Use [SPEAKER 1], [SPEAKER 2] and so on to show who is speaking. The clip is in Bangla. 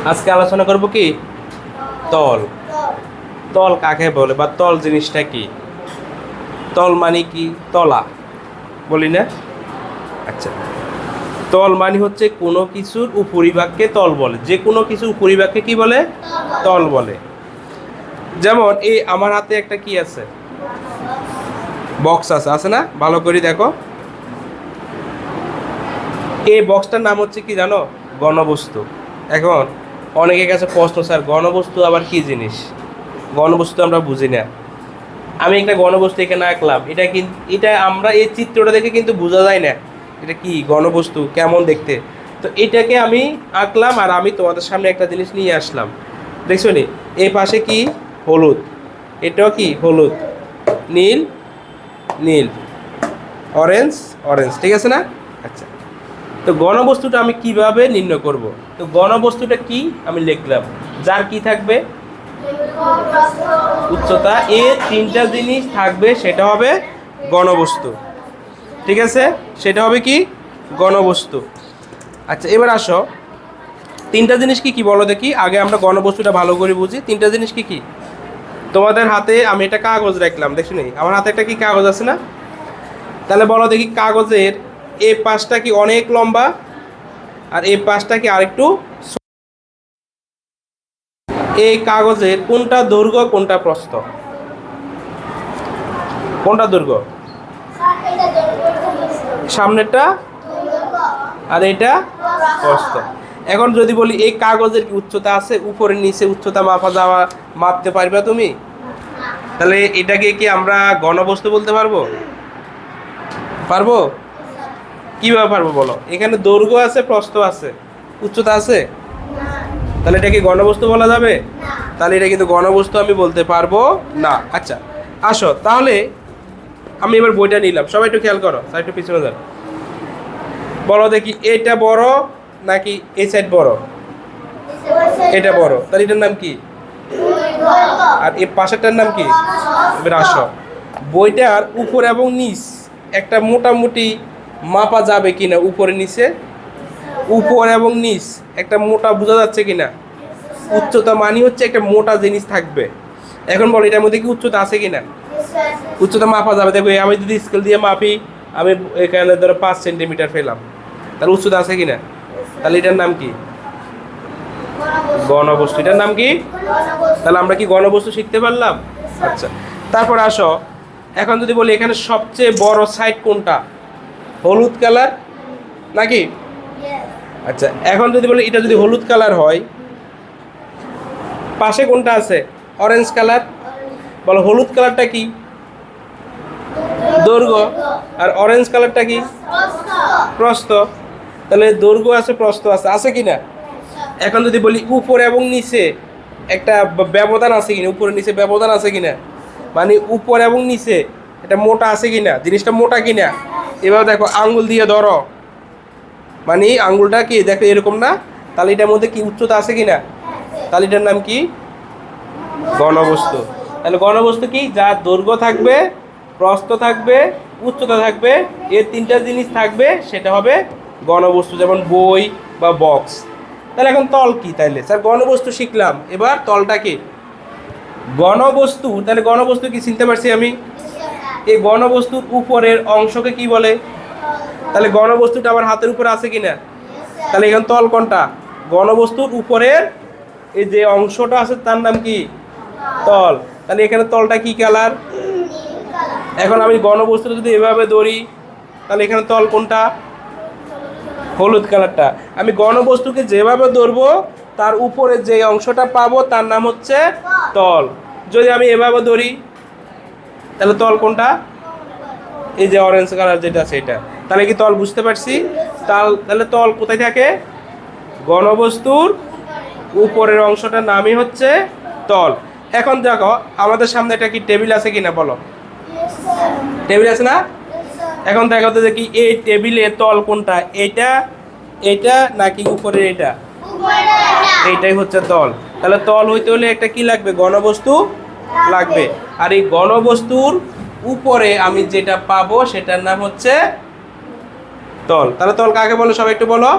[SPEAKER 1] আজকে আলোচনা করব কি তল। তল কাকে বলে বা তল জিনিসটা কি? তল মানে কি? তলা বলি না? আচ্ছা, তল মানে হচ্ছে কোনো কিছুর উপরিভাগকে তল বলে। যে কোনো কিছু উপরিভাগকে কি বলে? তল বলে। যেমন এই আমার হাতে একটা কি আছে, বক্স আছে, আছে না? ভালো করে দেখো, এই বক্সটার নাম হচ্ছে কি জানো? ঘনবস্তু। এখন অনেকের কাছে প্রশ্ন, স্যার ঘনবস্তু আবার কি জিনিস? ঘনবস্তু আমরা বুঝি না। আমি একটা ঘনবস্তু এখানে আঁকলাম, এটা কিন্তু এটা আমরা এই চিত্রটা দেখে কিন্তু বোঝা যায় না এটা কি ঘনবস্তু কেমন দেখতে। তো এটাকে আমি আঁকলাম আর আমি তোমাদের সামনে একটা জিনিস নিয়ে আসলাম, দেখছো নি? এই পাশে কি হলুদ, এটাও কি হলুদ, নীল নীল, অরেঞ্জ অরেঞ্জ, ঠিক আছে না? আচ্ছা, তো ঘনবস্তুটা আমি কিভাবে নির্ণয় করব? তো ঘনবস্তুটা কি আমি লিখলাম, যার কি থাকবে? উচ্চতা, এর তিনটা জিনিস থাকবে, সেটা হবে ঘনবস্তু। ঠিক আছে, সেটা হবে কি? ঘনবস্তু। আচ্ছা, এবার আসো, তিনটা জিনিস কি কি বলো দেখি। আগে আমরা ঘনবস্তুটা ভালো করে বুঝি। তিনটা জিনিস কি কি? তোমাদের হাতে আমি একটা কাগজ রাখলাম, দেখছো নি? আমার হাতে একটা কি কাগজ আছে না? তাহলে বলো দেখি, কাগজের এই পাশটা কি অনেক লম্বা আর এই পাশটা কি আরেকটু? এই কাগজের কোনটা দৈর্ঘ্য কোনটা প্রস্থ? কোনটা দৈর্ঘ্য? সামনেরটা, আর এটা প্রস্থ। এখন যদি বলি এই কাগজের কি উচ্চতা আছে? উপরে নিচে উচ্চতা মাপা যাওয়া, মাপতে পারবে তুমি? তাহলে এটাকে কি আমরা ঘনবস্তু বলতে পারবো? পারবো? কিভাবে পারবো বলো? এখানে দৈর্ঘ্য আছে, প্রস্থ আছে, উচ্চতা আছে, তাহলে এটা কি ঘনবস্তু বলা যাবে? তাহলে এটা কিন্তু ঘনবস্তু আমি বলতে পারবো না। আচ্ছা, আসো তাহলে আমি এবার বইটা নিলাম, সবাই একটু খেয়াল করো, স্যার একটু পিছনে যান। বলো দেখি, এটা বড় নাকি এই সাইড বড়? এটা বড়, তাহলে এটার নাম কি? আর এই পাশেরটার নাম কি? এবার আসো, বইটার উপর এবং নিচ একটা মোটামুটি মাপা যাবে কিনা? উপরে নিচে, উপর এবং নিচ একটা মোটা বোঝা যাচ্ছে কিনা? উচ্চতা মানে হচ্ছে একটা মোটা জিনিস থাকবে। এখন বলো এটার মধ্যে কি উচ্চতা আছে কিনা? উচ্চতা মাপা যাবে। দেখো আমি যদি স্কেল দিয়ে মাপি, আমি এখানে ধরো 5 সেন্টিমিটার পেলাম, তাহলে উচ্চতা আছে কিনা? তাহলে এটার নাম কি? ঘনবস্তু। এটার নাম কি? তাহলে আমরা কি ঘনবস্তু শিখতে পারলাম? আচ্ছা, তারপর আসো, এখন যদি বলি এখানে সবচেয়ে বড় সাইড কোনটা? হলুদ কালার নাকি? আচ্ছা, এখন যদি বলি এটা যদি হলুদ কালার হয়, পাশে কোনটা আছে? Orange colour. বলো হলুদ কালারটা কি? দৈর্ঘ্য। আর অরেঞ্জ কালারটা কি? প্রস্থ। তাহলে দৈর্ঘ্য আছে, প্রস্থ আছে, আছে কিনা? এখন যদি বলি উপরে এবং নিচে একটা ব্যবধান আছে কিনা? উপরে নিচে ব্যবধান আছে কিনা? মানে উপর এবং নিচে এটা মোটা আছে কিনা? জিনিসটা মোটা কিনা? এবার দেখো আঙ্গুল দিয়ে ধরো, মানে আঙ্গুলটা কি দেখো এরকম না? তাহলে এটার মধ্যে কি উচ্চতা আছে কিনা? তাহলে এটার নাম কি? ঘনবস্তু। তাহলে ঘনবস্তু কি? যার দৈর্ঘ্য থাকবে, প্রস্থ থাকবে, উচ্চতা থাকবে, এর তিনটা জিনিস থাকবে, সেটা হবে ঘনবস্তু। যেমন বই বা বক্স। তাহলে এখন তল কি? তাইলে স্যার ঘনবস্তু শিখলাম, এবার তলটা কি? ঘনবস্তু। তাহলে ঘনবস্তু কি চিনতে পারছি আমি? এই ঘনবস্তুর উপরের অংশকে কি বলে? তাহলে ঘনবস্তুটা আমার হাতের উপরে আছে কিনা? তাহলে এখন তল কোনটা? ঘনবস্তুর উপরের এই যে অংশটা আছে তার নাম কি? তল। তাহলে এখানে তলটা কি কালার? এখন আমি ঘনবস্তুটা যদি এভাবে ধরি, তাহলে এখানে তল কোনটা? হলুদ কালারটা। আমি ঘনবস্তুকে যেভাবে ধরবো তার উপরে যে অংশটা পাবো তার নাম হচ্ছে তল। যদি আমি এভাবে ধরি, তাহলে তল কোনটা? এই যে অরেঞ্জ কালার যেটা, সেটা। তাহলে কি তল বুঝতে পারছি? তাহলে তল কোথায় থাকে? ঘনবস্তুর উপরের অংশটার নামই হচ্ছে তল। এখন দেখো আমাদের সামনে একটা কি টেবিল আছে কিনা বলো? টেবিল আছে না? এখন দেখো তো দেখি এই টেবিলে তল কোনটা? এটা, এটা নাকি উপরের এটা? এইটাই হচ্ছে তল। তাহলে তল হইতে হলে একটা কি লাগবে? ঘনবস্তু লাগবে। আর এই ঘনবস্তুর উপরে আমি যেটা পাবো সেটার নাম হচ্ছে তল। তাহলে তল কাকে বলো সবাই একটু বলো।